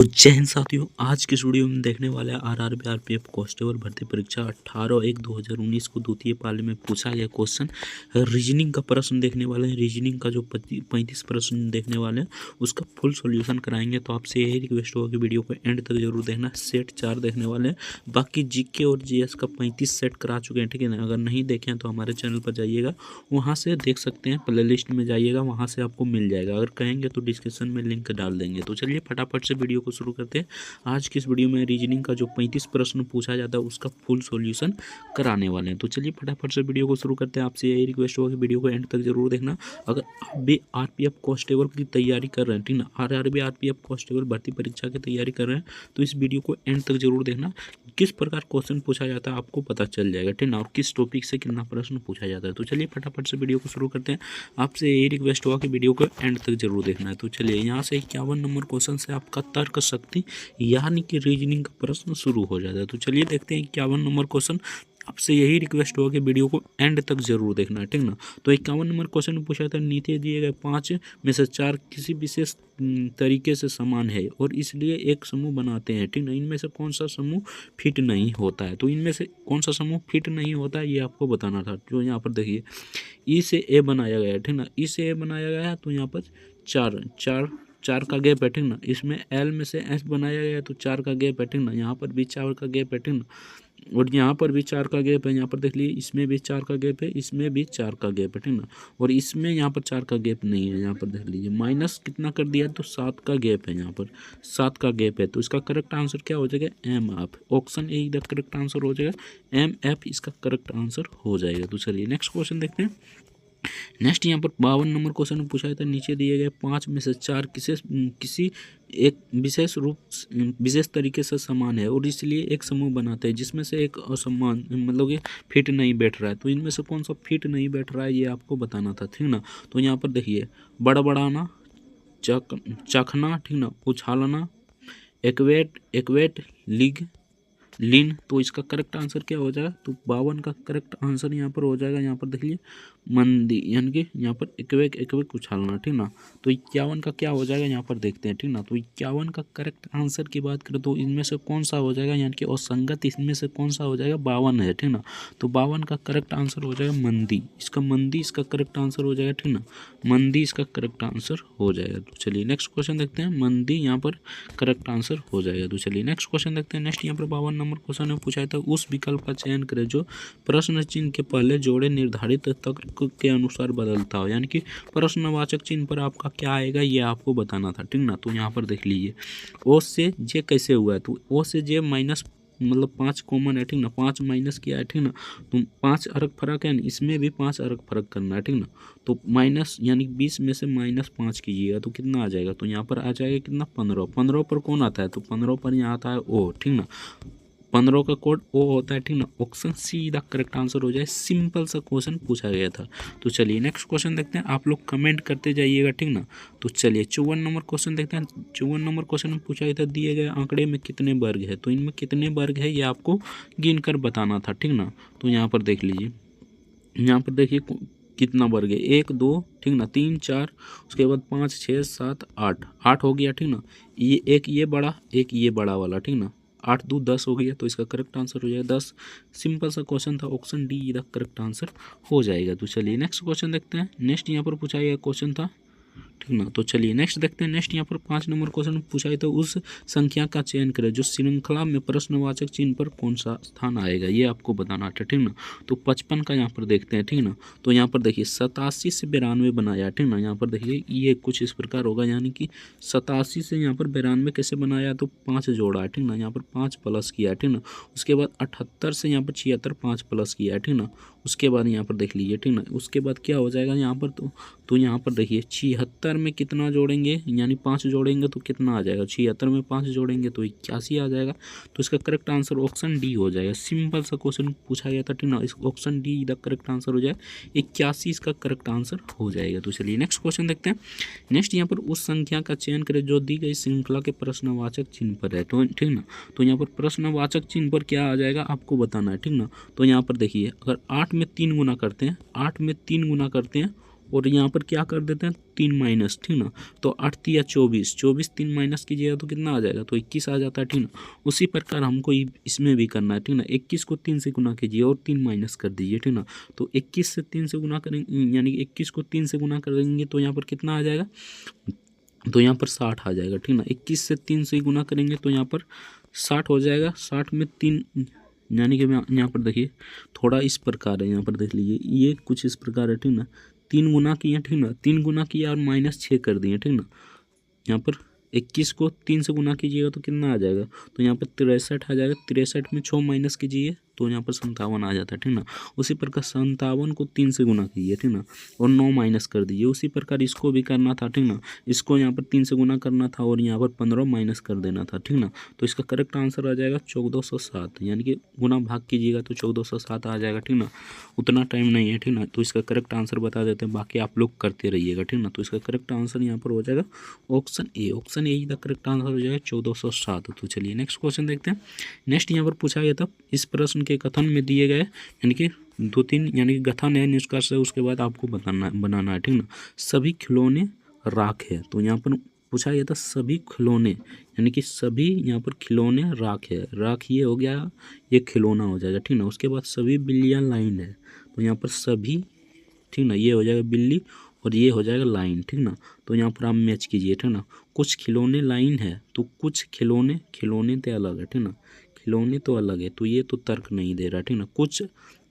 तो जय हिंद साथियों, आज के इस वीडियो में देखने वाले हैं आरआरबी आरपीएफ कांस्टेबल भर्ती परीक्षा 18/1/2019 को द्वितीय पाली में पूछा गया क्वेश्चन। रीजनिंग का प्रश्न देखने वाले हैं। रीजनिंग का जो 35 प्रश्न देखने वाले हैं उसका फुल सॉल्यूशन कराएंगे। तो आपसे यही रिक्वेस्ट होगा कि वीडियो को एंड तक जरूर देखना। सेट 4 देखने वाले हैं, बाकी जीके और जीएस का 35 सेट करा चुके हैं, ठीक है ना। अगर नहीं देखें तो हमारे चैनल पर जाइएगा, वहाँ से देख सकते हैं। प्ले लिस्ट में जाइएगा, वहाँ से आपको मिल जाएगा। अगर कहेंगे तो डिस्क्रिप्शन में लिंक डाल देंगे। तो चलिए फटाफट से वीडियो को शुरू करते हैं। आज की इस वीडियो में रीजनिंग का जो 35 प्रश्न पूछा जाता है उसका फुल सॉल्यूशन कराने वाले हैं। तो चलिए फटाफट से वीडियो को शुरू करते हैं। आपसे यही रिक्वेस्ट होगा कि वीडियो को एंड तक जरूर देखना। अगर आप भी आरपीएफ कांस्टेबल की तैयारी कर रहे हैं, ठीक ना, आरआरबी आरपीएफ कांस्टेबल भर्ती परीक्षा की तैयारी कर रहे हैं, तो इस वीडियो को एंड तक जरूर देखना। किस प्रकार क्वेश्चन पूछा जाता है आपको पता चल जाएगा, ठीक ना, और किस टॉपिक से कितना प्रश्न पूछा जाता है। तो चलिए फटाफट से वीडियो को शुरू करते हैं। आपसे यही रिक्वेस्ट होगा कि वीडियो को एंड तक जरूर देखना है। तो चलिए यहाँ से 51 नंबर क्वेश्चन से आपका तर्क शक्ति यानी कि रीजनिंग का प्रश्न शुरू हो जाता है। तो चलिए देखते हैं 51 नंबर क्वेश्चन। आपसे यही रिक्वेस्ट होगा कि वीडियो को एंड तक जरूर देखना है, ठीक ना। तो 51 नंबर क्वेश्चन में पूछा था, नीचे दिए गए 5 में से 4 किसी विशेष तरीके से समान है और इसलिए एक समूह बनाते हैं, ठीक ना। इनमें से कौन सा समूह फिट नहीं होता है। तो इनमें से कौन सा समूह फिट नहीं होता है ये आपको बताना था। जो यहाँ पर देखिए ई से ए बनाया गया है, ठीक ना। ई से ए बनाया गया है तो यहाँ पर चार चार चार का गैप है, ठीक ना। इसमें एल में से एस बनाया गया है तो 4 का गैप है, ठीक ना। यहाँ पर भी 4 का गैप है, ठीक ना। और यहाँ पर भी 4 का गैप है। यहाँ पर देख लीजिए, इसमें भी 4 का गैप है, इसमें भी 4 का गैप है, ठीक ना। और इसमें यहाँ पर 4 का गैप नहीं है। यहाँ पर देख लीजिए माइनस कितना कर दिया है तो 7 का गैप है। यहाँ पर 7 का गैप है तो इसका करेक्ट आंसर क्या हो जाएगा, एम एफ। ऑप्शन ए इधर करेक्ट आंसर हो जाएगा। एम एफ इसका करेक्ट आंसर हो जाएगा। तो चलिए नेक्स्ट क्वेश्चन देखते हैं। नेक्स्ट यहाँ पर 52 नंबर क्वेश्चन में पूछा था, नीचे दिए गए 5 में से 4 किसी एक विशेष तरीके से समान है और इसलिए एक समूह बनाते हैं जिसमें से एक असमान मतलब कि फिट नहीं बैठ रहा है। तो इनमें से कौन सा फिट नहीं बैठ रहा है ये आपको बताना था, ठीक ना। तो यहाँ पर देखिए, बड़बड़ाना, चखना, ठीक ना, उछालना, एक्वेट लीन। तो इसका करेक्ट आंसर क्या हो जाएगा, तो 52 का करेक्ट आंसर यहाँ पर हो जाएगा। यहाँ पर देख लीजिए मंदी, यानी कि यहाँ पर एकवेक उछालना, ठीक ना। तो 51 का क्या हो जाएगा यहाँ पर देखते हैं, ठीक ना। तो 51 का करेक्ट आंसर की बात करें तो इनमें से कौन सा हो जाएगा, यानी कि असंगत इसमें से कौन सा हो जाएगा, 52 है, ठीक ना। तो 52 का करेक्ट आंसर हो जाएगा मंदी। मंदी इसका करेक्ट आंसर हो जाएगा, ठीक ना। मंदी इसका करेक्ट आंसर हो जाएगा। तो चलिए नेक्स्ट क्वेश्चन देखते हैं। मंदी यहाँ पर करेक्ट आंसर हो जाएगा। तो चलिए नेक्स्ट क्वेश्चन देखते हैं। नेक्स्ट यहाँ पर 52 नंबर क्वेश्चन में पूछा था, उस विकल्प का चयन करें जो प्रश्न चिन्ह के पहले जोड़े निर्धारित तर्क के अनुसार बदलता हो। यानी कि प्रश्नवाचक चिन्ह पर आपका क्या आएगा ये आपको बताना था, ठीक ना। तो यहाँ पर देख लीजिए, ओ से जे कैसे हुआ है, तो ओ से जे माइनस मतलब 5 कॉमन है, ठीक ना। 5 माइनस किया है, ठीक ना। तो 5 अरक फर्क है, इसमें भी 5 अरक फर्क करना है, ठीक ना। तो माइनस यानी 20 में से -5 कीजिएगा तो कितना आ जाएगा, तो यहाँ पर आ जाएगा कितना, 15। 15 पर कौन आता है, तो 15 पर यहाँ आता है ओ, ठीक ना। 15 का कोड ओ होता है, ठीक ना। Option C the correct answer हो जाए। सिंपल सा क्वेश्चन पूछा गया था। तो चलिए नेक्स्ट क्वेश्चन देखते हैं। आप लोग कमेंट करते जाइएगा, ठीक ना। तो चलिए 54 नंबर क्वेश्चन देखते हैं। 54 नंबर क्वेश्चन में पूछा गया था, दिए गए आंकड़े में कितने वर्ग है। तो इनमें कितने वर्ग है ये आपको गिन कर बताना था, ठीक ना। तो यहाँ पर देख लीजिए, यहाँ पर देखिए कितना वर्ग है, 1 2, ठीक ना, 3 4, उसके बाद 5 6 7 8, 8 हो गया, ठीक ना। ये एक ये बड़ा, एक ये बड़ा वाला, ठीक ना। 8 2 10 हो गया तो इसका करेक्ट आंसर हो जाएगा 10। सिंपल सा क्वेश्चन था। ऑप्शन डी इधर करेक्ट आंसर हो जाएगा। तो चलिए नेक्स्ट क्वेश्चन देखते हैं। नेक्स्ट यहाँ पर पूछा गया क्वेश्चन था, ठीक ना। तो चलिए नेक्स्ट देखते हैं। नेक्स्ट यहाँ पर 5 नंबर क्वेश्चन पूछा है, तो उस संख्या का चयन करें जो श्रृंखला में प्रश्नवाचक चिन्ह पर कौन सा स्थान आएगा ये आपको बताना है, ठीक ना। तो 55 का यहाँ पर देखते हैं, ठीक ना। तो यहाँ पर देखिए 87 से 92 बनाया, ठीक ना। यहाँ पर देखिए ये कुछ इस प्रकार होगा, यानी कि 87 से यहाँ पर 92 कैसे बनाया, तो 5 जोड़ा है, ठीक ना। यहाँ पर 5 प्लस किया है, ठीक ना। उसके बाद 78 से यहाँ पर 76 5 प्लस किया है, ठीक ना। उसके बाद यहाँ पर देख लीजिए, ठीक ना। उसके बाद क्या हो जाएगा यहाँ पर, तो यहाँ पर देखिए 76 में कितना जोड़ेंगे, यानी 5 जोड़ेंगे तो कितना आ जाएगा, 76 में 5 जोड़ेंगे तो 81 आ जाएगा। तो इसका करेक्ट आंसर ऑप्शन डी हो जाएगा। सिंपल सा क्वेश्चन पूछा गया था, ठीक ना। इस option D the correct answer हो जाएगा। 81 इसका करेक्ट आंसर हो जाएगा। तो चलिए नेक्स्ट क्वेश्चन देखते हैं। नेक्स्ट यहाँ पर उस संख्या का चयन करें जो दी गई श्रृंखला के प्रश्नवाचक चिन्ह पर है, तो ठीक ना। तो यहाँ पर प्रश्नवाचक चिन्ह पर क्या आ जाएगा आपको बताना है, ठीक ना। तो यहाँ पर देखिए, अगर 8 में 3 गुना करते हैं, 8 में 3 गुना करते हैं और यहाँ पर क्या कर देते हैं 3 माइनस, ठीक ना। तो 8 तिया 24, 24 3 माइनस कीजिएगा तो कितना आ जाएगा, तो 21 आ जाता है, ठीक ना। उसी प्रकार हमको इसमें भी करना है, ठीक ना। 21 को 3 से गुना कीजिए और 3 माइनस कर दीजिए, ठीक ना। तो 21 से 3 से गुना करेंगे, यानी कि 21 को 3 से गुना करेंगे तो यहाँ पर कितना आ जाएगा, तो यहाँ पर 60 आ जाएगा, ठीक ना। 21 से 3 से गुना करेंगे तो यहाँ पर 60 हो जाएगा। 60 में 3, यानी कि मैं यहाँ पर देखिए थोड़ा इस प्रकार है, यहाँ पर देख लीजिए ये कुछ इस प्रकार है, ठीक ना। 3 गुना किए, ठीक ना, 3 गुना किया और -6 कर दिए, ठीक ना। यहाँ पर 21 को 3 से गुना कीजिएगा तो कितना आ जाएगा, तो यहाँ पर 63 आ जाएगा। 63 में 6 माइनस कीजिए तो यहाँ पर 57 आ जाता है, ठीक ना। उसी प्रकार 57 को 3 से गुना कीजिए, ठीक ना, और 9 माइनस कर दीजिए। उसी प्रकार इसको भी करना था, ठीक ना। इसको यहाँ पर 3 से गुना करना था और यहाँ पर 15 माइनस कर देना था, ठीक ना। तो इसका करेक्ट आंसर आ जाएगा 1407, यानी कि गुना भाग कीजिएगा तो 1407 आ जाएगा, ठीक ना। उतना टाइम नहीं है, ठीक ना। तो इसका करेक्ट आंसर बता देते हैं, बाकी आप लोग करते रहिएगा, ठीक ना। तो इसका करेक्ट आंसर यहाँ पर हो जाएगा option A. Option A the correct answer हो जाएगा 1407। तो चलिए नेक्स्ट क्वेश्चन देखते हैं। नेक्स्ट यहाँ पर पूछा गया था, इस प्रश्न के कथन में दिए गए, यानी कि 2-3 यानी कि कथन है, निष्कर्ष है, उसके बाद आपको बनाना है, ठीक ना। सभी खिलौने राख है, तो यहाँ पर पूछा गया था सभी खिलौने, यानी कि सभी यहाँ पर खिलौने राख है। राख ये हो गया, ये खिलौना हो जाएगा, ठीक ना। उसके बाद सभी बिल्लियाँ लाइन है, तो यहाँ पर सभी, ठीक ना, ये हो जाएगा बिल्ली और ये हो जाएगा लाइन, ठीक ना। तो यहाँ पर आप मैच कीजिए, ठीक ना। कुछ खिलौने लाइन है तो कुछ खिलौने, खिलौने तो अलग है, ठीक ना, खिलौने तो अलग है, तो ये तो तर्क नहीं दे रहा, ठीक ना। कुछ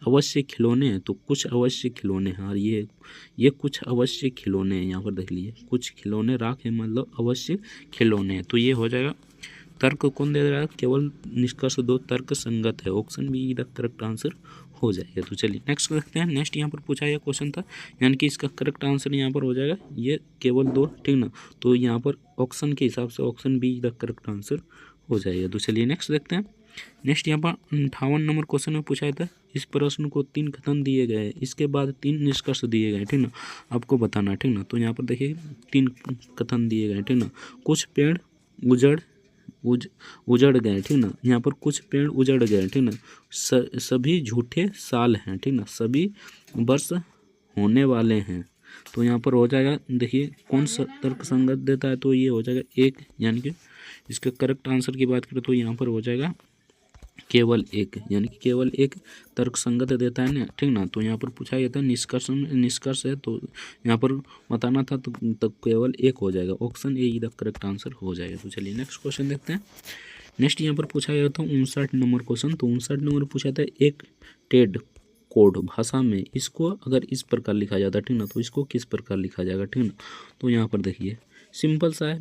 अवश्य खिलौने हैं तो कुछ अवश्य खिलौने हैं, और ये कुछ अवश्य खिलौने हैं, यहाँ पर देख लीजिए कुछ खिलौने राख है, मतलब अवश्य खिलौने हैं, तो ये हो जाएगा। तर्क कौन दे रहा है, केवल निष्कर्ष 2 तर्क संगत है। Option be the correct answer हो जाएगा। तो चलिए नेक्स्ट देखते हैं। नेक्स्ट यहाँ पर पूछा गया क्वेश्चन था, यानी कि इसका करेक्ट आंसर यहाँ पर हो जाएगा ये केवल 2, ठीक ना। तो यहाँ पर ऑप्शन के हिसाब से option be the correct answer हो जाएगा। तो चलिए नेक्स्ट देखते हैं। नेक्स्ट यहाँ पर 58 नंबर क्वेश्चन में पूछा था, इस प्रश्न को 3 कथन दिए गए हैं, इसके बाद 3 निष्कर्ष दिए गए, ठीक ना, आपको बताना है, ठीक ना। तो यहाँ पर देखिए 3 कथन दिए गए, ठीक ना। कुछ पेड़ उजड़ गए, ठीक ना। यहाँ पर कुछ पेड़ उजड़ गए, ठीक ना। सभी झूठे साल हैं, ठीक ना, सभी वर्ष होने वाले हैं। तो यहाँ पर हो जाएगा, देखिए कौन सा तर्क संगत देता है, तो ये हो जाएगा 1, यानी कि इसका करेक्ट आंसर की बात करें तो यहाँ पर हो जाएगा केवल 1, यानी कि केवल 1 तर्क संगत देता है ना, ठीक ना। तो यहाँ पर पूछा गया था निष्कर्ष है, तो यहाँ पर बताना था, तो केवल 1 हो जाएगा। Option A the correct answer हो जाएगा। तो चलिए नेक्स्ट क्वेश्चन देखते हैं। नेक्स्ट यहाँ पर पूछा गया था 59 नंबर क्वेश्चन। तो 59 नंबर पूछा था, एक टेड कोड भाषा में इसको अगर इस प्रकार लिखा जाता है, ठीक ना, तो इसको किस प्रकार लिखा जाएगा, ठीक ना। तो यहाँ पर देखिए सिंपल सा है,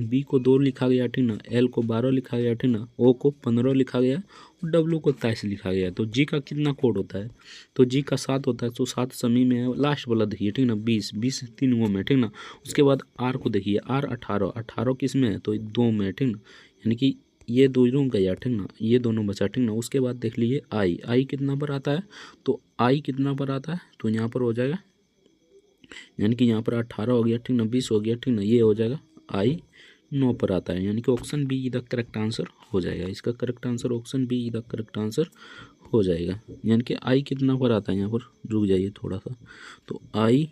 बी को 2 लिखा गया, ठीक ना, एल को 12 लिखा गया, ठीक ना, ओ को 15 लिखा गया और डब्ल्यू को 23 लिखा गया। तो जी का कितना कोड होता है, तो जी का 7 होता है, तो 7 समी में है। लास्ट वाला देखिए, ठीक ना, 20 3 में, ठीक ना। उसके बाद आर को देखिए, आर 18 किस में है, तो 2 में, ठीक ना, यानी कि ये दोनों गया, ठीक ना, ये दोनों बचा, ठीक ना। उसके बाद देख लीजिए आई कितना पर आता है, तो आई कितना पर आता है, तो यहाँ पर हो जाएगा, यानी कि यहाँ पर 18 हो गया, ठीक ना, 20 हो गया, ठीक ना, ये हो जाएगा आई 9 पर आता है, यानी कि option be the correct answer हो जाएगा। इसका correct answer option be the correct answer हो जाएगा, यानी कि आई कितना पर आता है, यहाँ पर रुक जाइए थोड़ा सा, तो आई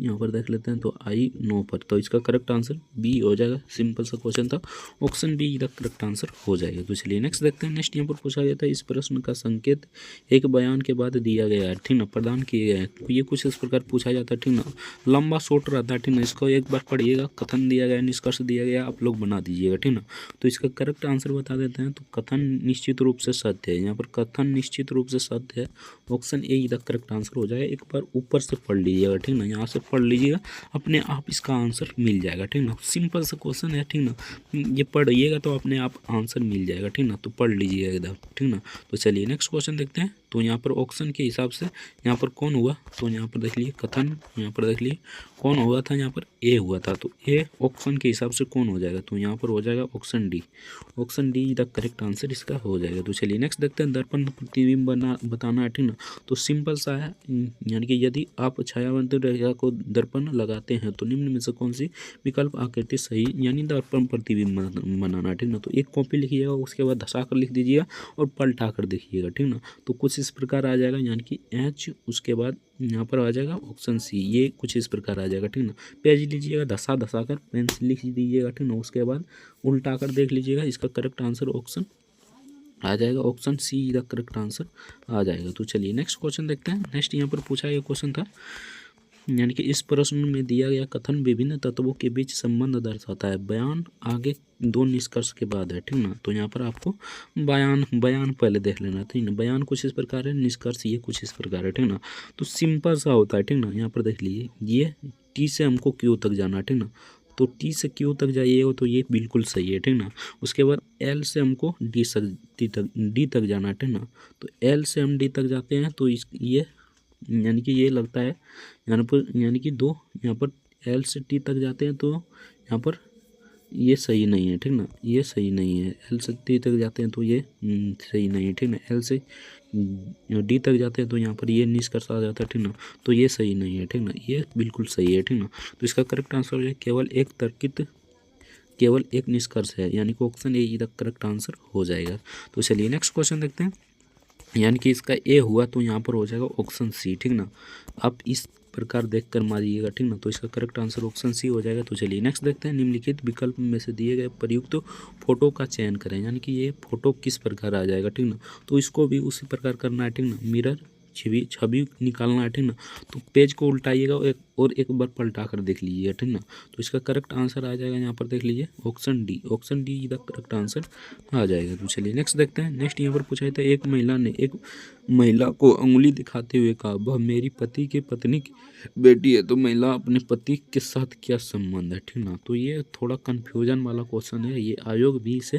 यहाँ पर देख लेते हैं, तो आई 9 पर, तो इसका करेक्ट आंसर बी हो जाएगा। सिंपल सा क्वेश्चन था, option be the correct answer हो जाएगा। तो चलिए नेक्स्ट देखते हैं। नेक्स्ट यहाँ पर पूछा गया था, इस प्रश्न का संकेत एक बयान के बाद दिया गया है, ठीक ना, प्रदान किए गए हैं। तो ये कुछ इस प्रकार पूछा जाता है, ठीक ना, लंबा शॉर्ट रहता है, ठीक ना। इसको एक बार पढ़िएगा, कथन दिया गया, निष्कर्ष दिया गया, आप लोग बना दीजिएगा, ठीक ना। तो इसका करेक्ट आंसर बता देते हैं। तो कथन निश्चित रूप से सत्य है, यहाँ पर कथन निश्चित रूप से सत्य है, option A the correct answer हो जाएगा। एक बार ऊपर से पढ़ लीजिएगा, ठीक ना, यहाँ से पढ़ लीजिएगा, अपने आप इसका आंसर मिल जाएगा, ठीक ना। सिंपल सा क्वेश्चन है, ठीक ना, ये पढ़िएगा तो अपने आप आंसर मिल जाएगा, ठीक ना। तो पढ़ लीजिएगा इधर, ठीक ना। तो चलिए नेक्स्ट क्वेश्चन देखते हैं। तो यहाँ पर ऑप्शन के हिसाब से यहाँ पर कौन हुआ, तो यहाँ पर देख लीजिए कथन, यहाँ पर देख लीजिए कौन हुआ था, यहाँ पर ए हुआ था, तो ए ऑप्शन के हिसाब से कौन हो जाएगा, तो यहाँ पर हो जाएगा option D. Option D the correct answer इसका हो जाएगा। तो चलिए नेक्स्ट देखते हैं। दर्पण प्रतिबिंब बताना है, ठीक ना। तो सिंपल सा है, यानी कि यदि आप छायावंत रेखा को दर्पण लगाते हैं तो निम्न में से कौन सी विकल्प आकृति सही, यानी दर्पण प्रतिबिंब बनाना, ठीक ना। तो एक कॉपी लिखिएगा, उसके बाद धसा कर लिख दीजिएगा और पलटा कर देखिएगा, ठीक ना। तो कुछ कुछ इस प्रकार आ जाएगा, यानी कि एच, उसके बाद यहाँ पर आ जाएगा ऑप्शन सी, ये कुछ इस प्रकार आ जाएगा, ठीक ना। पेज लीजिएगा, धसा धसा कर पेन से लिख दीजिएगा, ठीक ना। उसके बाद उल्टा कर देख लीजिएगा, इसका करेक्ट आंसर ऑप्शन आ जाएगा, option C the correct answer आ जाएगा। तो चलिए नेक्स्ट क्वेश्चन देखते हैं। नेक्स्ट यहाँ पर पूछा गया क्वेश्चन था, यानी कि इस प्रश्न में दिया गया कथन विभिन्न तत्वों के बीच संबंध दर्शाता है। बयान आगे दो निष्कर्ष के बाद है, ठीक ना। तो यहाँ पर आपको बयान पहले देख लेना, ठीक ना। बयान कुछ इस प्रकार है, निष्कर्ष ये कुछ इस प्रकार है, ठीक ना। तो सिंपल सा होता है, ठीक ना। यहाँ पर देख लीजिए, ये टी से हमको क्यू तक जाना है, ठीक ना। तो टी से क्यू तक जाइएगा तो ये बिल्कुल सही है, ठीक ना। उसके बाद एल से हमको डी तक जाना है, ठीक ना। तो एल से हम डी तक जाते हैं तो ये यानी कि ये लगता है यहाँ पर, यानी कि दो यहाँ पर एल से टी तक जाते हैं तो यहाँ पर ये सही नहीं है, ठीक ना। ये सही नहीं है। एल से टी तक जाते हैं तो ये सही नहीं है, ठीक ना। एल से डी तक जाते हैं तो यहाँ पर ये निष्कर्ष आ जाता है, ठीक ना। तो ये सही नहीं है, ठीक ना। ये बिल्कुल सही है, ठीक ना। तो इसका करेक्ट आंसर है केवल एक निष्कर्ष है, यानी कि option A the correct answer हो जाएगा। तो चलिए नेक्स्ट क्वेश्चन देखते हैं। यानी कि इसका ए हुआ तो यहाँ पर हो जाएगा ऑप्शन सी, ठीक ना। आप इस प्रकार देख कर मारिएगा, ठीक ना। तो इसका करेक्ट आंसर ऑप्शन सी हो जाएगा। तो चलिए नेक्स्ट देखते हैं। निम्नलिखित विकल्प में से दिए गए प्रयुक्त फोटो का चयन करें, यानी कि ये फोटो किस प्रकार आ जाएगा, ठीक ना। तो इसको भी उसी प्रकार करना है, ठीक ना। मिरर छवि निकालना है, ठीक ना। तो पेज को उल्टाइएगा और एक बार पलटा कर देख लीजिए, ठीक ना। तो इसका करेक्ट आंसर आ जाएगा, यहाँ पर देख लीजिए option D the correct answer आ जाएगा। तो चलिए नेक्स्ट देखते हैं। नेक्स्ट यहाँ पर पूछा था, एक महिला ने एक महिला को उंगली दिखाते हुए कहा, वह मेरी पति के पत्नी की बेटी है। तो महिला अपने पति के साथ क्या संबंध है, ठीक ना। तो ये थोड़ा कन्फ्यूजन वाला क्वेश्चन है, ये आयोग भी से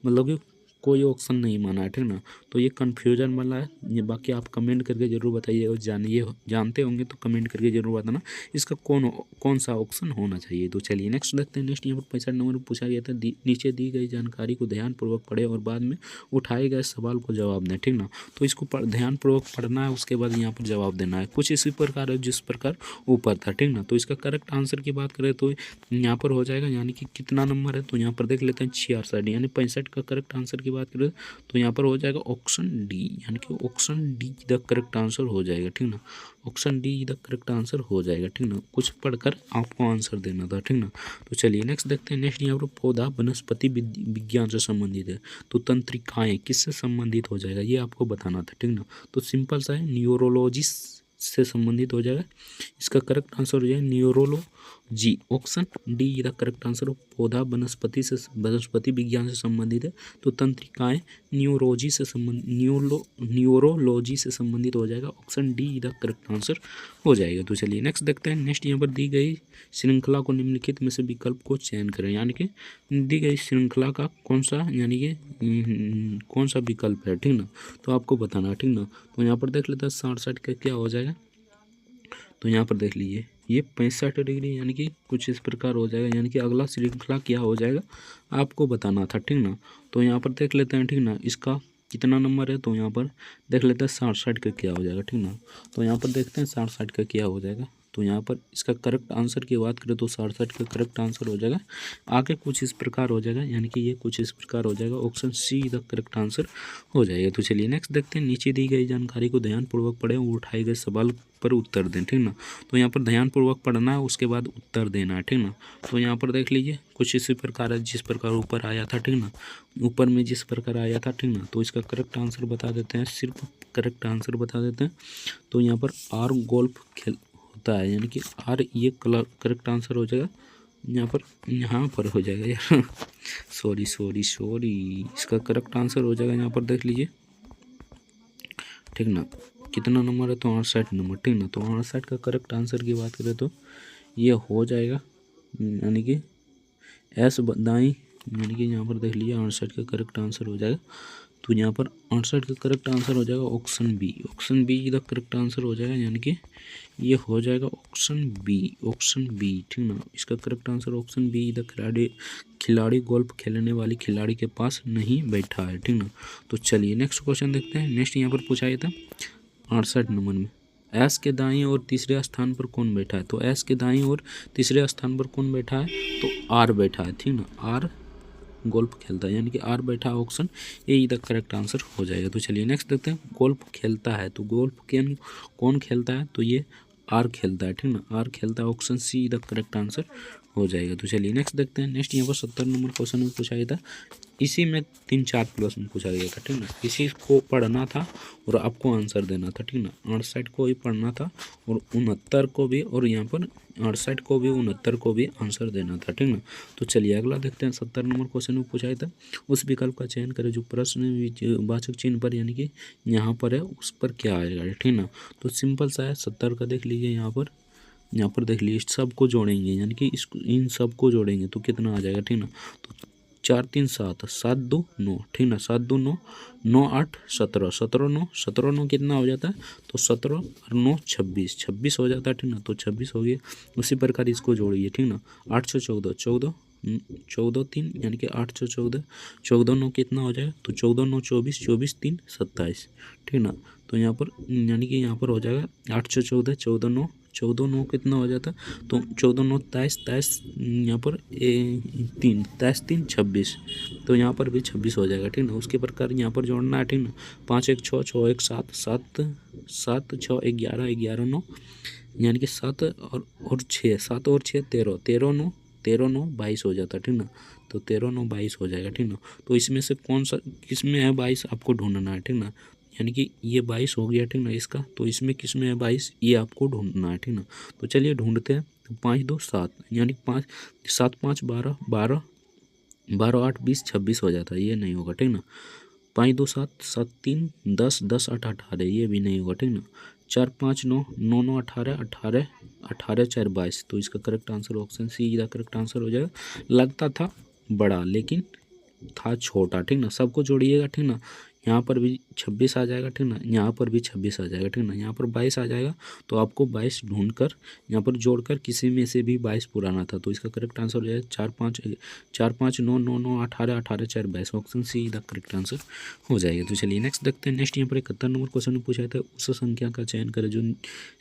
मतलब कि कोई ऑप्शन नहीं माना है, ठीक ना। तो ये कन्फ्यूजन वाला है ये। बाकी आप कमेंट करके ज़रूर बताइए, और जानते होंगे तो कमेंट करके ज़रूर बताना इसका कौन सा ऑप्शन होना चाहिए। तो चलिए नेक्स्ट देखते हैं। नेक्स्ट यहाँ पर 65 नंबर पूछा गया था, नीचे दी गई जानकारी को ध्यानपूर्वक पढ़ें और बाद में उठाए गए सवाल को जवाब दें, ठीक ना। तो इसको ध्यानपूर्वक पढ़ना है, उसके बाद यहाँ पर जवाब देना है। कुछ इसी प्रकार है जिस प्रकार ऊपर था, ठीक ना। तो इसका करेक्ट आंसर की बात करें तो यहाँ पर हो जाएगा, यानी कि कितना नंबर है तो यहाँ पर देख लेते हैं 66, यानी 65 का करेक्ट आंसर की बात करें तो यहाँ पर हो जाएगा ऑप्शन डी, यानी कि option D the correct answer हो जाएगा, ठीक ना। Option D the correct answer हो जाएगा, ठीक ना। कुछ पढ़कर आपको आंसर देना था, ठीक ना। तो चलिए नेक्स्ट देखते हैं। नेक्स्ट यहाँ पर पौधा वनस्पति विज्ञान से संबंधित है, तो तंत्रिकाएं किससे संबंधित हो जाएगा ये आपको बताना था, ठीक ना। तो सिंपल सा है, न्यूरोलॉजिस्ट से संबंधित हो जाएगा। इसका करेक्ट आंसर हो जाएगा neurology, option D the correct answer. पौधा वनस्पति विज्ञान से संबंधित है, तो तंत्रिकाएं न्यूरोलॉजी से संबंधित हो जाएगा, option D the correct answer हो जाएगा। तो चलिए नेक्स्ट देखते हैं। नेक्स्ट यहाँ पर दी गई श्रृंखला को निम्नलिखित में से विकल्प को चयन करें, यानी कि दी गई श्रृंखला का कौन सा, यानी कि कौन सा विकल्प है, ठीक ना। तो आपको बताना है, ठीक ना। तो यहाँ पर देख लेते हैं 60 का क्या हो जाएगा। तो यहाँ पर देख लीजिए ये 65 डिग्री, यानी कि कुछ इस प्रकार हो जाएगा, यानी कि अगला श्रृंखला क्या हो जाएगा आपको बताना था, ठीक ना। तो यहाँ पर देख लेते हैं, ठीक ना। इसका कितना नंबर है तो यहाँ पर देख लेते हैं 60 का क्या हो जाएगा, ठीक ना। तो यहाँ पर देखते हैं 60 का क्या हो जाएगा। तो यहाँ पर इसका करेक्ट आंसर की बात करें तो 67 का करेक्ट आंसर हो जाएगा। आगे कुछ इस प्रकार हो जाएगा, यानी कि ये कुछ इस प्रकार हो जाएगा, option C the correct answer हो जाएगा। तो चलिए नेक्स्ट देखते हैं। नीचे दी गई जानकारी को ध्यानपूर्वक पढ़ें और उठाए गए सवाल पर उत्तर दें, ठीक ना। तो यहाँ पर ध्यानपूर्वक पढ़ना है, उसके बाद उत्तर देना है, ठीक ना। तो यहाँ पर देख लीजिए कुछ इसी प्रकार है जिस प्रकार ऊपर आया था, ठीक ना। ऊपर में जिस प्रकार आया था, ठीक ना। तो इसका करेक्ट आंसर बता देते हैं, सिर्फ करेक्ट आंसर बता देते हैं। तो यहाँ पर आर गोल्फ खेल होता है, यानी कि आर ये करेक्ट आंसर हो जाएगा। यहाँ पर हो जाएगा यार सॉरी इसका करेक्ट आंसर हो जाएगा, यहाँ पर देख लीजिए, ठीक ना। कितना नंबर है तो 68 नंबर, ठीक ना। तो 68 का करेक्ट आंसर की बात करें तो ये हो जाएगा, यानी कि एस दाई, यानी कि यहाँ पर देख लीजिए 68 का करेक्ट आंसर हो जाएगा। तो यहाँ पर 68 का करेक्ट आंसर हो जाएगा option be the correct answer हो जाएगा, यानी कि ये हो जाएगा ऑप्शन बी, ठीक ना। इसका correct answer option be the खिलाड़ी गोल्फ खेलने वाली खिलाड़ी के पास नहीं बैठा है, ठीक ना। तो चलिए नेक्स्ट क्वेश्चन देखते हैं। नेक्स्ट यहाँ पर पूछा गया था 68 नंबर में, एस के दाईं और तीसरे स्थान पर कौन बैठा है। तो एस के दाईं और तीसरे स्थान पर कौन बैठा है तो आर बैठा है, ठीक ना। आर गोल्फ खेलता है, यानी कि आर बैठा ऑप्शन ए इधर करेक्ट आंसर हो जाएगा। तो चलिए नेक्स्ट देखते हैं, गोल्फ खेलता है, तो गोल्फ कौन खेलता है, तो ये आर खेलता है, ठीक ना, आर खेलता है, ऑप्शन सी इधर करेक्ट आंसर हो जाएगा। तो चलिए नेक्स्ट देखते हैं। नेक्स्ट यहाँ पर 70 नंबर क्वेश्चन में पूछा गया था, इसी में 3-4 प्रश्न पूछा गया था, ठीक ना, इसी को पढ़ना था और आपको आंसर देना था, ठीक ना, 68 को भी पढ़ना था और 69 को भी, और यहाँ पर 68 को भी 69 को भी आंसर देना था, ठीक ना। तो चलिए अगला देखते हैं। 70 नंबर क्वेश्चन में पूछा गया था, उस विकल्प का चयन करें जो प्रश्न वाचक चिन्ह पर यानी कि यहाँ पर है उस पर क्या आएगा, ठीक ना। तो सिंपल सा है, 70 का देख लीजिए, यहाँ पर देख लीजिए, सबको जोड़ेंगे यानी कि इन सबको जोड़ेंगे तो कितना आ जाएगा, ठीक ना। तो 4 3 7, 7 2 9, ठीक ना, 7 2 9, 9 8 17, 17 9 कितना हो जाता है, तो 17 और 9 26, 26 हो जाता है, ठीक ना। तो 26 हो गया। उसी प्रकार इसको जोड़िए, ठीक ना, 814 14 14 3 यानी कि 814, 14 9 कितना हो जाएगा, तो 14 9 24, 24 3 27, ठीक ना। तो यहाँ पर यानी कि यहाँ पर हो जाएगा 814, 14 9, 14 9 कितना हो जाता, तो 14 9 23, 23 यहाँ पर 3, 23 3 26, तो यहाँ पर भी 26 हो जाएगा, ठीक ना। उसके प्रकार यहाँ पर जोड़ना है, ठीक ना, 5 1 6, 6 1 7, 7 7 6 11, 11 9 यानी कि 7 और 6, 7 और 6 13, 13 9, 13 9 22 हो जाता है, ठीक ना। तो 13 9 22 हो जाएगा, ठीक ना। तो इसमें से कौन सा किस में है 22 आपको ढूंढना है, ठीक ना, यानी कि ये 22 हो गया, ठीक ना इसका। तो इसमें किस में है 22, ये आपको ढूंढना है, ठीक ना। तो चलिए ढूंढते हैं। तो 5 2 7 यानी 5 7 5 12, 12 12 8 20 26 हो जाता है, ये नहीं होगा, ठीक ना। 5 2 7 7 3 10 10 8 18, ये भी नहीं होगा, ठीक ना। 4 5 9 9 9 18 18 18 4 22, तो इसका करेक्ट आंसर ऑप्शन सी का करेक्ट आंसर हो जाएगा। लगता था बड़ा लेकिन था छोटा, ठीक ना। सबको जोड़िएगा, ठीक ना, यहाँ पर भी 26 आ जाएगा, ठीक ना, यहाँ पर भी 26 आ जाएगा, ठीक ना, यहाँ पर 22 आ जाएगा। तो आपको 22 ढूंढकर यहाँ पर जोड़कर किसी में से भी 22 पुराना था, तो इसका करेक्ट आंसर हो जाएगा 4 5 9 9 9 18 18 4 22, option C the correct answer हो जाएगा। तो चलिए नेक्स्ट देखते हैं। नेक्स्ट यहाँ पर 71 नंबर क्वेश्चन में पूछा था, उस संख्या का चयन करें जो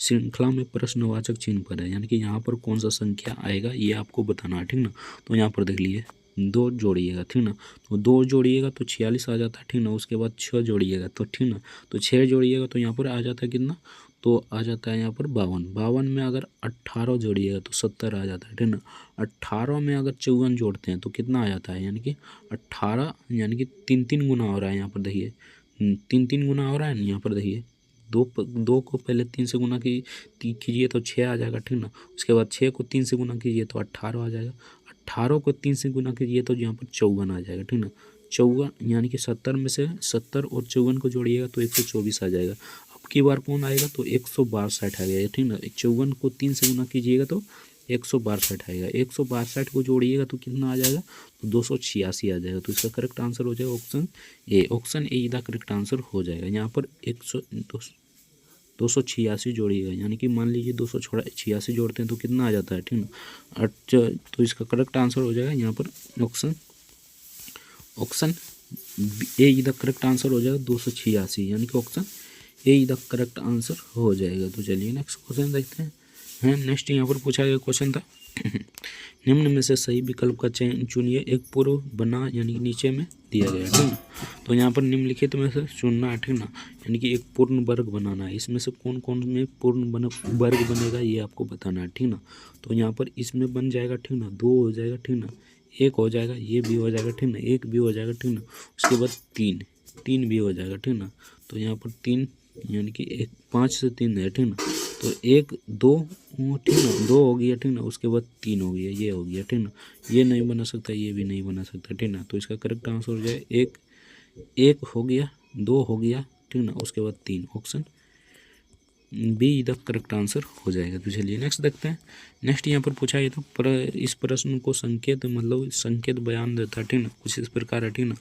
श्रृंखला में प्रश्नवाचक चिन्ह पर है, यानी कि यहाँ पर कौन सा संख्या आएगा ये आपको बताना है, ठीक ना। तो यहाँ पर देख लीजिए, 2 जोड़िएगा, ठीक ना, तो 2 जोड़िएगा तो 46 आ जाता है, ठीक ना। उसके बाद 6 जोड़िएगा तो, ठीक ना, तो 6 जोड़िएगा तो यहाँ पर आ जाता है कितना, तो आ जाता है यहाँ पर 52, 52 में अगर 18 जोड़िएगा तो 70 आ जाता है, ठीक ना। 18 में अगर 54 जोड़ते हैं तो कितना आ जाता है, यानी कि 18 यानी कि 3 गुना हो रहा है, यहाँ पर देखिए 3 गुना हो रहा है, यहाँ पर देखिए 2 को पहले 3 से गुना कीजिए तो 6 आ जाएगा, ठीक ना। उसके बाद 6 को 3 से गुना कीजिए तो 18 आ जाएगा, 18 को 3 से गुना कीजिए तो यहाँ पर 54 आ जाएगा, ठीक ना। 54 यानी कि 70 में से 70 और 54 को जोड़िएगा तो 124 आ जाएगा। अब की बार कौन आएगा, तो 162 आ गया, ठीक ना। 54 को 3 से गुना कीजिएगा तो 162 आएगा, 162 को जोड़िएगा तो कितना आ जाएगा, तो 286 आ जाएगा। तो इसका करेक्ट आंसर हो जाएगा ऑप्शन ए इधर करेक्ट आंसर हो जाएगा। यहाँ पर 286 जोड़िएगा, यानी कि मान लीजिए 286 जोड़ते हैं तो कितना आ जाता है, ठीक ना। तो इसका करेक्ट आंसर हो जाएगा यहाँ पर ऑप्शन ए इधर करेक्ट आंसर हो जाएगा 286, यानी कि ऑप्शन ए इधर करेक्ट आंसर हो जाएगा। तो चलिए नेक्स्ट क्वेश्चन देखते हैं। नेक्स्ट यहाँ पर पूछा गया क्वेश्चन था, निम्न में से सही विकल्प का चयन चुनिए, एक पूर्व बना यानी कि नीचे में दिया गया है, ठीक ना। तो यहाँ पर निम्नलिखित में से चुनना है, ठीक ना, यानी कि एक पूर्ण वर्ग बनाना है। इसमें से कौन कौन में पूर्ण वर्ग बनेगा ये आपको बताना है, ठीक ना। तो यहाँ पर इसमें बन जाएगा, ठीक ना, 2 हो जाएगा, ठीक ना, 1 हो जाएगा, ये भी हो जाएगा, ठीक ना, 1 भी हो जाएगा, ठीक ना। उसके बाद 3 भी हो जाएगा, ठीक ना। तो यहाँ पर 3 यानी कि 5 से 3 है, ठीक ना। तो 1 2 ठीक ना, 2 हो गया, ठीक ना। उसके बाद 3 हो गया, ये हो गया, ठीक ना। ये नहीं बना सकता, ये भी नहीं बना सकता, ठीक ना। तो इसका करेक्ट आंसर हो जाए 1 हो गया, 2 हो गया, ठीक ना। उसके बाद 3, ऑप्शन बी इधर करेक्ट आंसर हो जाएगा। तो चलिए नेक्स्ट देखते हैं। नेक्स्ट यहाँ पर पूछा गया था, इस प्रश्न को संकेत मतलब संकेत बयान देता है, ठीक ना, कुछ इस प्रकार है, ठीक ना।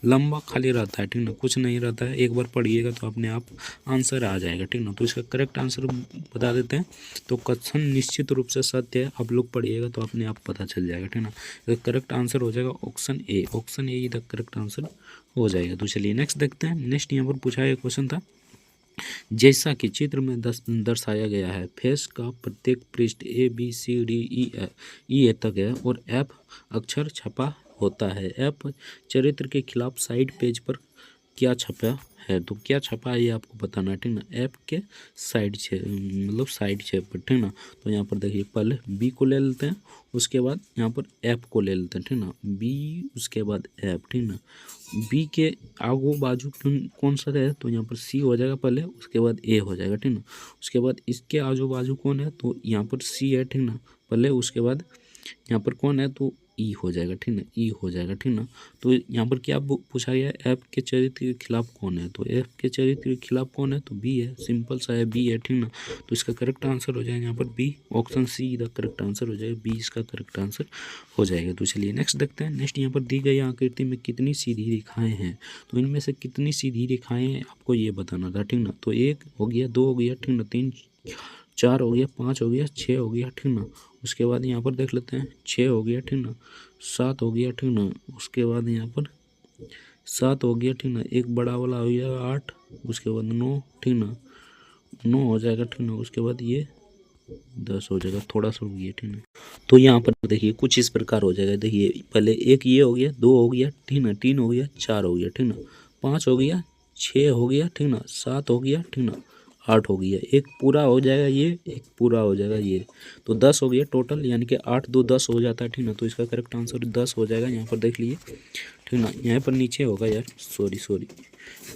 लंबा खाली रहता है, ठीक ना, कुछ नहीं रहता है, एक बार पढ़िएगा तो अपने आप आंसर आ जाएगा, ठीक ना। तो इसका करेक्ट आंसर बता देते हैं। तो कथन निश्चित रूप से सत्य है, आप लोग पढ़िएगा तो अपने आप पता चल जाएगा, ठीक ना। तो करेक्ट आंसर हो जाएगा ऑप्शन ए इधर करेक्ट आंसर हो जाएगा। तो चलिए नेक्स्ट देखते हैं। नेक्स्ट यहाँ पर पूछा गया क्वेश्चन था, जैसा कि चित्र में दर्शाया गया है, फेस का प्रत्येक पृष्ठ A B C D E तक है और F अक्षर छपा होता है। एफ चरित्र के खिलाफ साइड पेज पर क्या छपा है, तो क्या छपा है ये आपको बताना है, ठीक ना। एफ के साइड मतलब साइड छः पर, ठीक ना। तो यहाँ पर देखिए पहले बी को ले लेते हैं, उसके बाद यहाँ पर एफ को ले लेते हैं, ठीक ना। बी उसके बाद एफ, ठीक ना। बी के आगू बाजू कौन सा है, तो यहाँ पर सी हो जाएगा पहले, उसके बाद ए हो जाएगा, ठीक ना। उसके बाद इसके आजू बाजू कौन है, तो यहाँ पर सी है, ठीक ना पहले, उसके बाद यहाँ पर कौन है, तो ई हो जाएगा, ठीक ना। ई हो जाएगा, ठीक ना। तो यहाँ पर क्या पूछा गया है, एफ के चरित्र के खिलाफ कौन है, तो एफ के चरित्र के खिलाफ कौन है, तो बी है, सिंपल सा है, बी है, ठीक ना। तो इसका करेक्ट आंसर हो जाएगा यहाँ पर B, option C the correct answer हो जाएगा, बी इसका करेक्ट आंसर हो जाएगा। तो चलिए नेक्स्ट देखते हैं। नेक्स्ट यहाँ पर दी गई आकृति में कितनी सीधी रेखाएं हैं, तो इनमें से कितनी सीधी रेखाएं हैं आपको ये बताना था, ठीक ना। तो 1 हो गया, 2 हो गया, ठीक ना, 3 4 हो गया, 5 हो गया, 6 हो गया, ठीक ना। उसके बाद यहाँ पर देख लेते हैं, 6 हो गया, ठीक ना, 7 हो गया, ठीक ना। उसके बाद यहाँ पर 7 हो गया, ठीक ना, एक बड़ा वाला हो गया 8, उसके बाद 9, ठीक ना, 9 हो जाएगा, ठीक ना। उसके बाद ये 10 हो जाएगा, थोड़ा सा हो गया, ठीक ना। तो यहाँ पर देखिए कुछ इस प्रकार हो जाएगा, देखिए पहले एक ये हो गया, 2 हो गया, ठीक ना, 3 हो गया, 4 हो गया, ठीक ना, 5 हो गया, 6 हो गया, ठीक ना, 7 हो गया, ठीक ना, 8 हो गया, एक पूरा हो जाएगा ये, एक पूरा हो जाएगा ये, तो 10 हो गया टोटल, यानी कि 8 2 10 हो जाता है, ठीक ना। तो इसका करेक्ट आंसर 10 हो जाएगा, यहाँ पर देख लीजिए, ठीक ना। यहाँ पर नीचे होगा यार, सॉरी,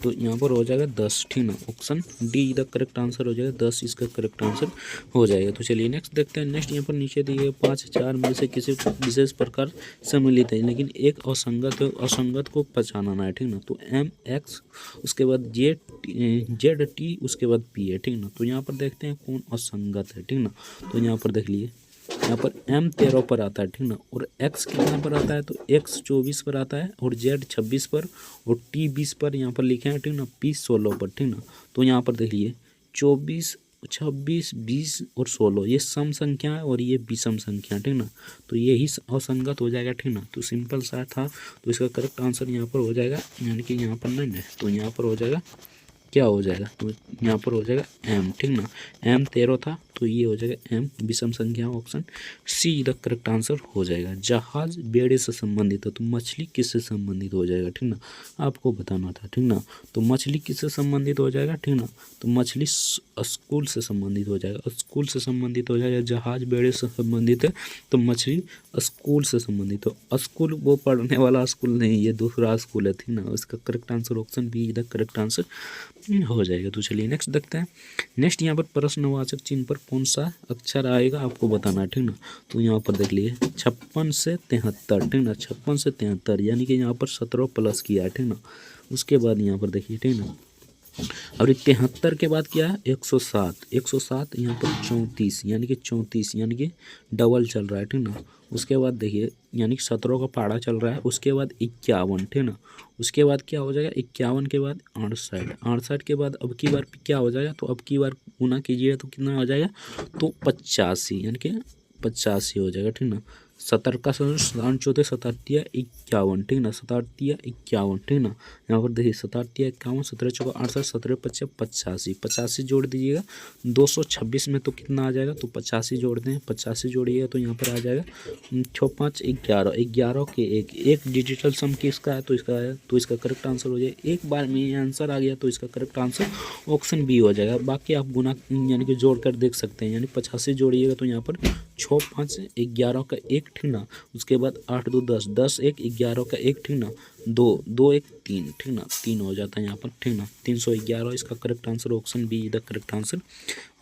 तो यहाँ पर हो जाएगा 10, ठीक ना। Option D the correct answer हो जाएगा, 10 इसका करेक्ट आंसर हो जाएगा। तो चलिए नेक्स्ट देखते हैं। नेक्स्ट यहाँ पर नीचे दिए 5 4 में से किसी विशेष प्रकार सम्मिलित है, लेकिन एक असंगत को पहचानना है, ठीक ना। तो एम एक्स, उसके बाद जेड टी, उसके बाद पी है, ठीक ना। तो यहाँ पर देखते हैं कौन असंगत है, ठीक ना। तो यहाँ पर देख लिए, यहाँ पर एम 13 पर आता है, ठीक ना, और एक्स कितना पर आता है, तो एक्स 24 पर आता है, और जेड 26 पर, और टी 20 पर यहाँ पर लिखे हैं, ठीक ना, पी 16 पर, ठीक ना। तो यहाँ पर देखिए 24 26 20 और 16 ये सम संख्या है, और ये विषम संख्या, ठीक ना। तो यही असंगत हो जाएगा, ठीक ना। तो सिंपल सा था, तो इसका करेक्ट आंसर यहाँ पर हो जाएगा, यानी कि यहाँ पर नहीं है, तो यहाँ पर हो जाएगा, क्या हो जाएगा, तो यहाँ पर हो जाएगा एम, ठीक ना। एम 13 था, तो ये हो जाएगा एम विषम संख्या, option C the correct answer हो जाएगा। जहाज बेड़े से संबंधित है, तो मछली किससे संबंधित हो जाएगा, ठीक ना, आपको बताना था, ठीक ना। तो मछली किससे संबंधित हो जाएगा, ठीक ना, तो मछली स्कूल से संबंधित हो जाएगा, स्कूल से संबंधित हो जाएगा। जहाज बेड़े से संबंधित है, तो मछली स्कूल से संबंधित हो। स्कूल वो पढ़ने वाला स्कूल नहीं, ये दूसरा स्कूल है, ठीक ना। इसका correct answer option be the correct answer हो जाएगा। तो चलिए नेक्स्ट देखते हैं। नेक्स्ट यहाँ पर प्रश्नवाचक चिन्ह पर कौन सा अक्षर आएगा आपको बताना है, ठीक ना। तो यहाँ पर देख लिए 56 से 73, ठीक ना, 56 से 73, यानी कि यहाँ पर 17 प्लस किया है, ठीक ना। उसके बाद यहाँ पर देखिए, ठीक ना, और 73 के बाद क्या है 107, 107 यहाँ पर 34, यानी कि 34, यानी कि डबल चल रहा है, ठीक ना। उसके बाद देखिए, यानी कि 17 का पारा चल रहा है, उसके बाद 51, ठीक ना। उसके बाद क्या हो जाएगा 51 के बाद 68, 68 के बाद अब की बार क्या हो जाएगा, तो अब की बार गुना कीजिए तो कितना हो जाएगा, तो 85, यानी कि 85 हो जाएगा, ठीक ना। 70 का 7 सतारतिया 51, ठीक ना, 7 51, ठीक ना। यहाँ पर देखिए 7 51, 17 चौका 68, 17 55 85, 85 जोड़ दीजिएगा 226 में, तो कितना आ जाएगा, तो 85 जोड़ दें, 85 जोड़िएगा तो यहाँ पर आ जाएगा 6 5 11, 11 के एक डिजिटल सम किसका है, तो इसका है, तो इसका करेक्ट आंसर हो जाएगा। एक बार में ये आंसर आ गया, तो इसका करेक्ट आंसर ऑप्शन बी हो जाएगा। बाकी आप गुना यानी कि जोड़ कर देख सकते हैं, यानी 85 जोड़िएगा तो यहाँ पर 6 5 11 का 1, ठीक ना। उसके बाद 8 2 10, 10 1 11 का 1, ठीक ना, 2 2 1 3, ठीक ना, 3 हो जाता है यहाँ पर, ठीक ना, 311 इसका correct answer option be the correct answer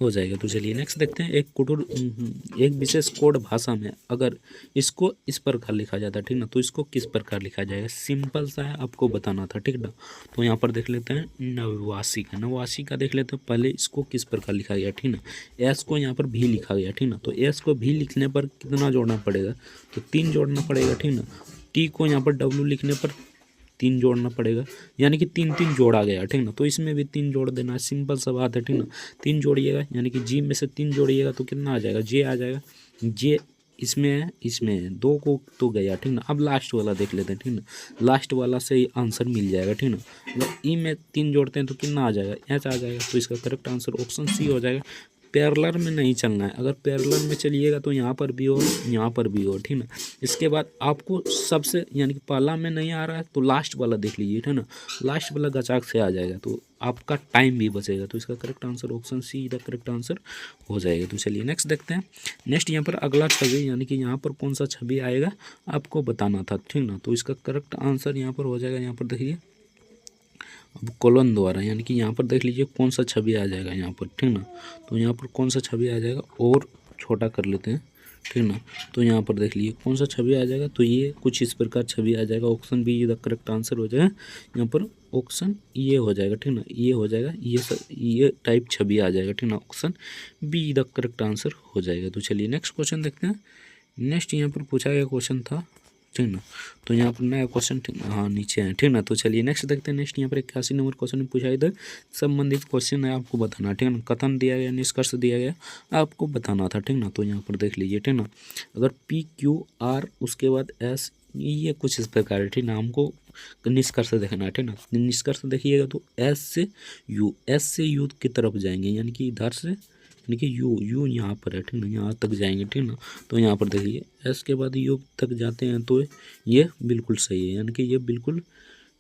हो जाएगा। तो चलिए नेक्स्ट देखते हैं। एक विशेष कोड भाषा में अगर इसको इस प्रकार लिखा जाता है, ठीक ना, तो इसको किस प्रकार लिखा जाएगा, सिंपल सा है, आपको बताना था, ठीक ना। तो यहाँ पर देख लेते हैं नवासी का देख लेते हैं, पहले इसको किस प्रकार लिखा गया, ठीक ना। एस को यहाँ पर भी लिखा गया, ठीक ना। तो एस को भी लिखने पर कितना जोड़ना पड़ेगा, तो 3 जोड़ना पड़ेगा, ठीक ना। टी को यहाँ पर डब्ल्यू लिखने पर 3 जोड़ना पड़ेगा, यानी कि 3 3 जोड़ा गया, ठीक ना। तो इसमें भी 3 जोड़ देना है, सिंपल सा बात है, ठीक ना। 3 जोड़िएगा, यानी कि जी में से 3 जोड़िएगा तो कितना आ जाएगा, जे आ जाएगा, जे इसमें है 2 को तो गया, ठीक ना। अब लास्ट वाला देख लेते हैं, ठीक ना, लास्ट वाला से ही आंसर मिल जाएगा, ठीक ना। अगर ई में 3 जोड़ते हैं तो कितना आ जाएगा, एच आ जाएगा, तो इसका करेक्ट आंसर ऑप्शन सी हो जाएगा, पैरेलल में नहीं चलना है। अगर पैरेलल में चलिएगा तो यहाँ पर भी और यहाँ पर भी और, ठीक ना। इसके बाद आपको सबसे यानी कि पहला में नहीं आ रहा है तो लास्ट वाला देख लीजिए, ठीक ना। लास्ट वाला गचाक से आ जाएगा तो आपका टाइम भी बचेगा। तो इसका correct answer option C the correct answer हो जाएगा। तो चलिए नेक्स्ट देखते हैं। नेक्स्ट यहाँ पर अगला छवि यानी कि यहाँ पर कौन सा छवि आएगा आपको बताना था, ठीक ना। तो इसका करेक्ट आंसर यहाँ पर हो जाएगा, यहाँ पर देखिए अब कॉलन द्वारा, यानी कि यहाँ पर देख लीजिए कौन सा छवि आ जाएगा यहाँ पर, ठीक ना। तो यहाँ पर कौन सा छवि आ जाएगा, और छोटा कर लेते हैं, ठीक ना। तो यहाँ पर देख लीजिए कौन सा छवि आ जाएगा, तो ये कुछ इस प्रकार छवि आ जाएगा। Option be the correct answer हो जाएगा। यहाँ पर ऑप्शन ये हो जाएगा, ठीक ना, ये हो जाएगा, ये टाइप छवि आ जाएगा, ठीक ना। Option be the correct answer हो जाएगा। तो चलिए नेक्स्ट क्वेश्चन देखते हैं। नेक्स्ट यहाँ पर पूछा गया क्वेश्चन था, ठीक ना। तो यहाँ पर नया क्वेश्चन, ठीक हाँ नीचे है, ठीक ना। तो चलिए नेक्स्ट देखते हैं। नेक्स्ट यहाँ पर 81 नंबर क्वेश्चन पूछा है, इधर संबंधित क्वेश्चन है, आपको बताना, ठीक है ना। कथन दिया गया, निष्कर्ष दिया गया, आपको बताना था, ठीक ना। तो यहाँ पर देख लीजिए, ठीक ना। अगर पी क्यू आर उसके बाद एस, ये कुछ इस प्रकार है, ठीक ना। हमको निष्कर्ष देखना है, ठीक ना। निष्कर्ष देखिएगा तो एस से यू की तरफ जाएंगे, यानी कि इधर से, यानी कि यू यहाँ पर है, ठीक ना, यहाँ तक जाएंगे, ठीक ना। तो यहाँ पर देखिए एस के बाद यू तक जाते हैं तो ये बिल्कुल सही है, यानी कि ये बिल्कुल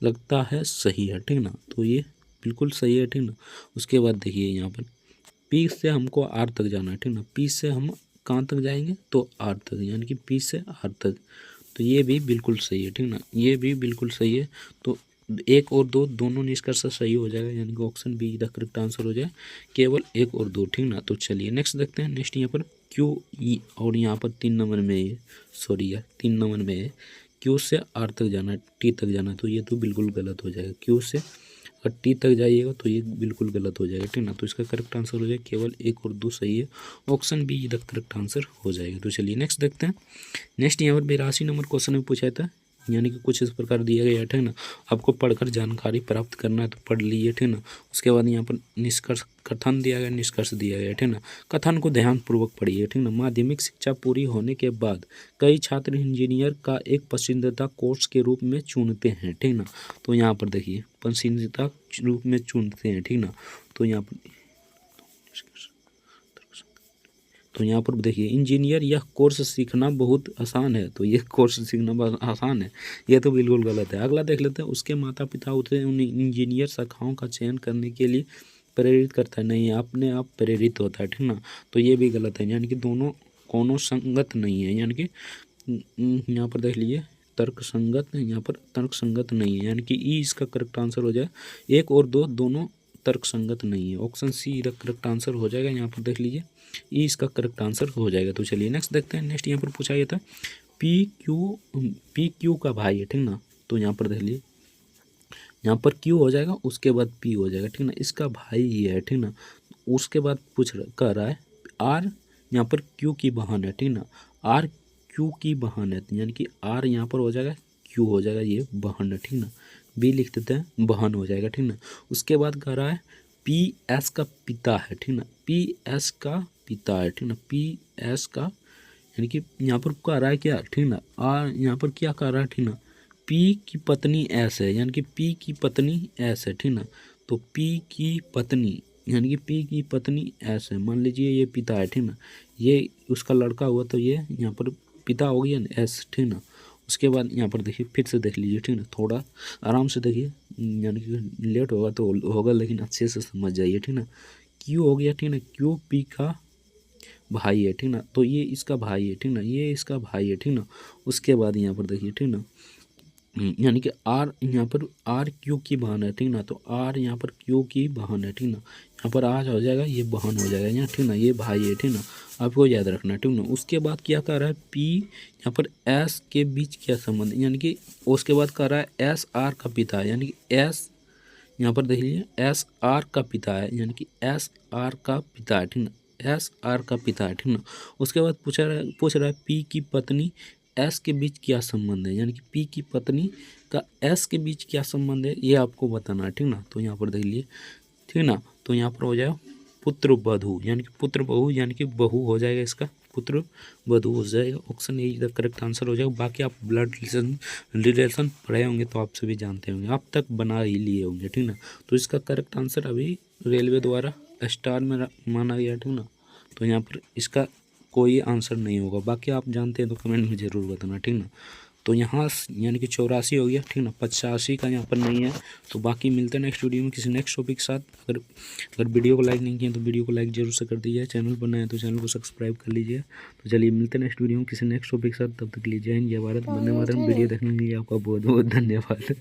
लगता है सही है, ठीक ना। तो ये बिल्कुल सही है, ठीक ना। उसके बाद देखिए यहाँ पर पी से हमको आर तक जाना है, ठीक ना। पी से हम कहाँ तक जाएंगे तो आर तक, यानी कि पी से आर तक, तो ये भी बिल्कुल सही है, ठीक ना। ये भी बिल्कुल सही है। तो एक और दो दोनों निष्कर्ष सही हो जाएगा, यानी कि option be the correct answer हो जाए, केवल एक और दो, ठीक ना। तो चलिए नेक्स्ट देखते हैं। नेक्स्ट यहाँ पर क्यू ई, और यहाँ पर 3 नंबर में है, सॉरी यार 3 नंबर में है, क्यू से आर तक जाना है, टी तक जाना है, तो ये तो बिल्कुल गलत हो जाएगा। क्यू से अगर टी तक जाइएगा तो ये बिल्कुल गलत हो जाएगा, ठीक ना। तो इसका करेक्ट आंसर हो जाएगा, केवल एक और दो सही है, option be the correct answer हो जाएगा। तो चलिए नेक्स्ट देखते हैं। नेक्स्ट यहाँ पर 82 नंबर क्वेश्चन में पूछा था, यानी कि कुछ इस प्रकार दिया गया है, ठीक ना। आपको पढ़कर जानकारी प्राप्त करना है तो पढ़ लीजिए, ठीक ना। उसके बाद यहाँ पर निष्कर्ष, कथन दिया गया, निष्कर्ष दिया गया, ठीक ना। कथन को ध्यानपूर्वक पढ़िए, ठीक ना। माध्यमिक शिक्षा पूरी होने के बाद कई छात्र इंजीनियर का एक पसंदीदा कोर्स के रूप में चुनते हैं, ठीक ना। तो यहाँ पर देखिए पसंदीदा रूप में चुनते हैं, ठीक ना। तो यहाँ पर देखिए इंजीनियर यह कोर्स सीखना बहुत आसान है, तो ये कोर्स सीखना बहुत आसान है, ये तो बिल्कुल गलत है। अगला देख लेते हैं। उसके माता पिता उसे उन इंजीनियर शाखाओं का चयन करने के लिए प्रेरित करता है, नहीं अपने आप प्रेरित होता है, ठीक ना। तो ये भी गलत है, यानी कि दोनों कोनो संगत नहीं है, यानी कि यहाँ पर देख लीजिए तर्क संगत, यहाँ पर तर्क संगत नहीं है, यानी कि ई इसका करेक्ट आंसर हो जाए। एक और दो दोनों तर्क संगत नहीं है, option C the correct answer हो जाएगा। यहाँ पर देख लीजिए ई इसका करेक्ट आंसर हो जाएगा। तो चलिए नेक्स्ट देखते हैं। नेक्स्ट यहाँ पर पूछा गया था पी क्यू का भाई है, ठीक ना। तो यहाँ पर देख लीजिए, यहाँ पर क्यू हो जाएगा, उसके बाद पी हो जाएगा, ठीक ना। इसका भाई ये है, ठीक ना। उसके बाद कह रहा है आर, यहाँ पर क्यू की बहन है, ठीक ना। आर क्यू की बहन है, यानी कि आर यहाँ पर हो जाएगा, क्यू हो जाएगा, ये बहन है, ठीक ना। बी लिख देते हैं, बहन हो जाएगा, ठीक ना। उसके बाद कह रहा है पी एस का पिता है, ठीक ना। पी एस का पिता है, ठीक ना। पी एस का, यानी कि यहाँ पर कह रहा है क्या, ठीक ना। आर यहाँ पर क्या कह रहा है, ठीक ना। पी की पत्नी एस है, यानी कि पी की पत्नी एस है, ठीक ना। तो पी की पत्नी, यानी कि पी की पत्नी एस है, मान लीजिए ये पिता है, ठीक ना। ये उसका लड़का हुआ तो ये यहाँ पर पिता हो गया ना एस, ठीक ना। उसके बाद यहाँ पर देखिए फिर से देख लीजिए, ठीक ना। थोड़ा आराम से देखिए, यानी कि लेट होगा तो होगा, लेकिन अच्छे से समझ जाइए, ठीक ना। क्यू हो गया, ठीक ना। क्यू पी का भाई है, ठीक ना। तो ये इसका भाई है, ठीक ना। ये इसका भाई है, ठीक ना। उसके बाद यहाँ पर देखिए, ठीक ना, यानी कि आर यहाँ पर आर क्यू की बहन है, ठीक ना। तो आर यहाँ पर क्यू की बहन है, ठीक ना। यहाँ पर आर हो जाएगा, ये बहन हो जाएगा यहाँ, ठीक ना। ये भाई है, ठीक ना। आपको याद रखना है, ठीक ना। उसके बाद क्या कर रहा है पी, यहाँ पर एस के बीच क्या संबंध, यानी कि उसके बाद कर रहा है एस आर का पिता है, यानी कि एस, यहाँ पर देख लीजिए एस आर का पिता है, यानी कि एस आर का पिता है, ठीक ना। एस आर का पिता है, ठीक ना। उसके बाद पूछ रहा है पी की पत्नी एस के बीच क्या संबंध है, यानी कि पी की पत्नी का एस के बीच क्या संबंध है, ये आपको बताना है, ठीक ना। तो यहाँ पर देख लीजिए, ठीक ना। तो यहाँ पर हो जाए पुत्र वधू, यानी कि पुत्र बहू, यानी कि बहू हो जाएगा, इसका पुत्र वधू हो जाएगा। ऑप्शन ए इधर करेक्ट आंसर हो जाएगा। बाकी आप ब्लड रिलेशन पढ़े होंगे तो आप सभी जानते होंगे, आप तक बना ही लिए होंगे, ठीक ना। तो इसका करेक्ट आंसर अभी रेलवे द्वारा स्टार में माना गया, ठीक ना। तो यहाँ पर इसका कोई आंसर नहीं होगा। बाकी आप जानते हैं तो कमेंट में ज़रूर बताना, ठीक ना। तो यहाँ यानी कि 84 हो गया, ठीक ना। 85 का यहाँ पर नहीं है। तो बाकी मिलते हैं नेक्स्ट वीडियो में किसी नेक्स्ट टॉपिक के साथ। अगर वीडियो को लाइक नहीं किया तो वीडियो को लाइक जरूर से कर दीजिए। चैनल पर नए हैं तो चैनल को सब्सक्राइब कर लीजिए। तो चलिए मिलते हैं नेक्स्ट वीडियो में किसी नेक्स्ट टॉपिक के साथ। तब तक के लिए जय हिंद, जय भारत, वंदे मातरम। वीडियो देखने के लिए आपका बहुत बहुत धन्यवाद।